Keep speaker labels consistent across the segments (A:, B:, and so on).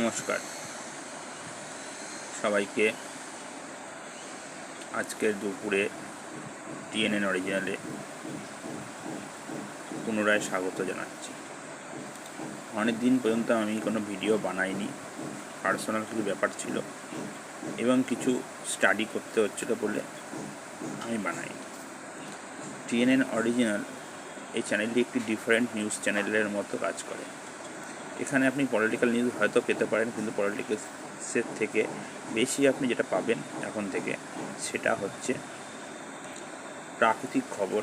A: নমস্কার সবাইকে। আজকের দুপুরে টিএনএন অরিজিনালে পুনরায় স্বাগত জানাচ্ছি। অনেক দিন পর্যন্ত আমি কোনো ভিডিও বানাইনি, পার্সোনাল কিছু ব্যাপার ছিল এবং কিছু স্টাডি করতে হচ্ছিল বলে আমি বানাইনি। টিএনএন অরিজিনাল এই চ্যানেলটি একটি ডিফারেন্ট নিউজ চ্যানেলের মতো কাজ করে। এখানে আপনি পলিটিক্যাল নিউজ হয়তো পেতে পারেন, কিন্তু পলিটিক্যালসের থেকে বেশি আপনি যেটা পাবেন এখন থেকে সেটা হচ্ছে প্রাকৃতিক খবর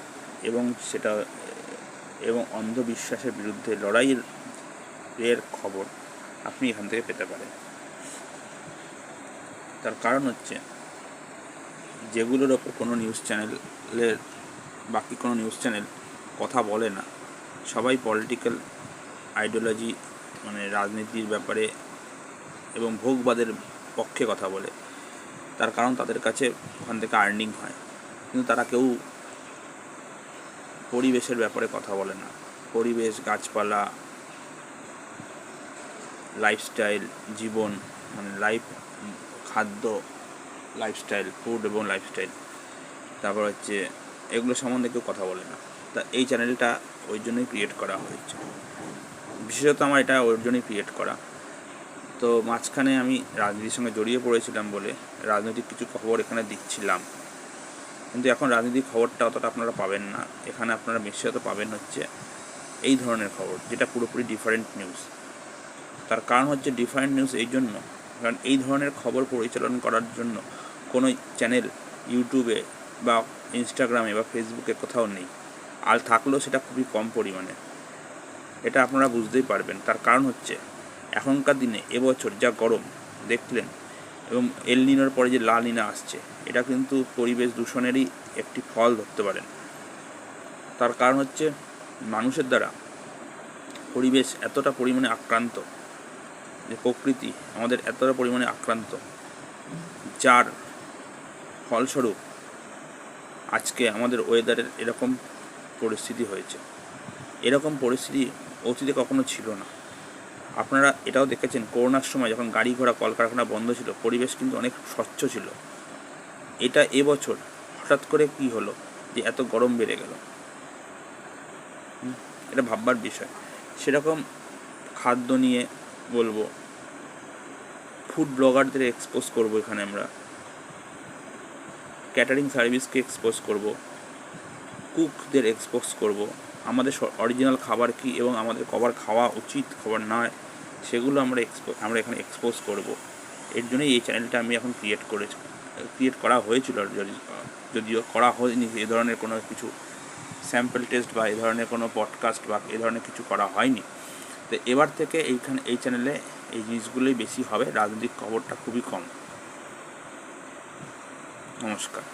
A: এবং অন্ধবিশ্বাসের বিরুদ্ধে লড়াইয়ের খবর আপনি এখান থেকে পেতে পারেন। তার কারণ হচ্ছে যেগুলোর ওপর কোনো নিউজ চ্যানেলের বাকি কোনো নিউজ চ্যানেল কথা বলে না, সবাই পলিটিক্যাল আইডিওলজি মানে রাজনীতির ব্যাপারে এবং ভোগবাদের পক্ষে কথা বলে। তার কারণ তাদের কাছে ওখান থেকে আর্নিং হয়, কিন্তু তারা কেউ পরিবেশের ব্যাপারে কথা বলে না। পরিবেশ, গাছপালা, লাইফস্টাইল, জীবন মানে খাদ্য, লাইফস্টাইল, ফুড এবং লাইফস্টাইল, তারপর হচ্ছে এগুলো সম্বন্ধে কেউ কথা বলে না। তা এই চ্যানেলটা ওই জন্যই ক্রিয়েট করা হয়েছে। বিশেষত আমার এটা ওর জন্যই ক্রিয়েট করা। তো মাঝখানে আমি রাজনীতির সঙ্গে জড়িয়ে পড়েছিলাম বলে রাজনৈতিক কিছু খবর এখানে দিচ্ছিলাম, কিন্তু এখন রাজনৈতিক খবরটা অতটা আপনারা পাবেন না। এখানে আপনারা বিশেষত পাবেন হচ্ছে এই ধরনের খবর, যেটা পুরোপুরি ডিফারেন্ট নিউজ। তার কারণ হচ্ছে ডিফারেন্ট নিউজ এই জন্য, কারণ এই ধরনের খবর পরিচালন করার জন্য কোনো চ্যানেল ইউটিউবে বা ইনস্টাগ্রামে বা ফেসবুকে কোথাও নেই, আর থাকলেও সেটা খুবই কম পরিমাণে। এটা আপনারা বুঝতেই পারবেন। তার কারণ হচ্ছে এখনকার দিনে এবছর যা গরম দেখলেন, এবং এল নিনোর পরে যে লা নিনা আসছে, এটা কিন্তু পরিবেশ দূষণেরই একটি ফল ধরতে পারেন। তার কারণ হচ্ছে মানুষের দ্বারা পরিবেশ এতটা পরিমাণে আক্রান্ত, যে প্রকৃতি আমাদের এতটা পরিমাণে আক্রান্ত, যার ফলস্বরূপ আজকে আমাদের ওয়েদারের এরকম পরিস্থিতি হয়েছে। এরকম পরিস্থিতি অতীতে কখনো ছিল না। আপনারা এটাও দেখেছেন, করোনার সময় যখন গাড়ি ঘোড়া কলকারখানা বন্ধ ছিল, পরিবেশ কিন্তু অনেক স্বচ্ছ ছিল। এটা এবছর হঠাৎ করে কি হলো যে এত গরম বেড়ে গেল, এটা ভাববার বিষয়। সেরকম খাদ্য নিয়ে বলবো, ফুড ব্লগারদের এক্সপোজ করব, এখানে আমরা ক্যাটারিং সার্ভিসকে এক্সপোজ করব, কুকদের এক্সপোজ করব, আমাদের অরিজিনাল খাবার কী এবং আমাদের কবার খাওয়া উচিত, খাবার নয়, সেগুলো আমরা এখানে এক্সপোজ করব। এর জন্যই এই চ্যানেলটা আমি এখন ক্রিয়েট করা হয়েছিল, যদিও করা হয়নি এ ধরনের কোনো কিছু স্যাম্পল টেস্ট বা এই ধরনের কোনো পডকাস্ট বা এই ধরনের কিছু করা হয়নি। তো এবার থেকে এই চ্যানেলে এই জিনিসগুলোই বেশি হবে, রাজনৈতিক খবরটা খুবই কম। নমস্কার।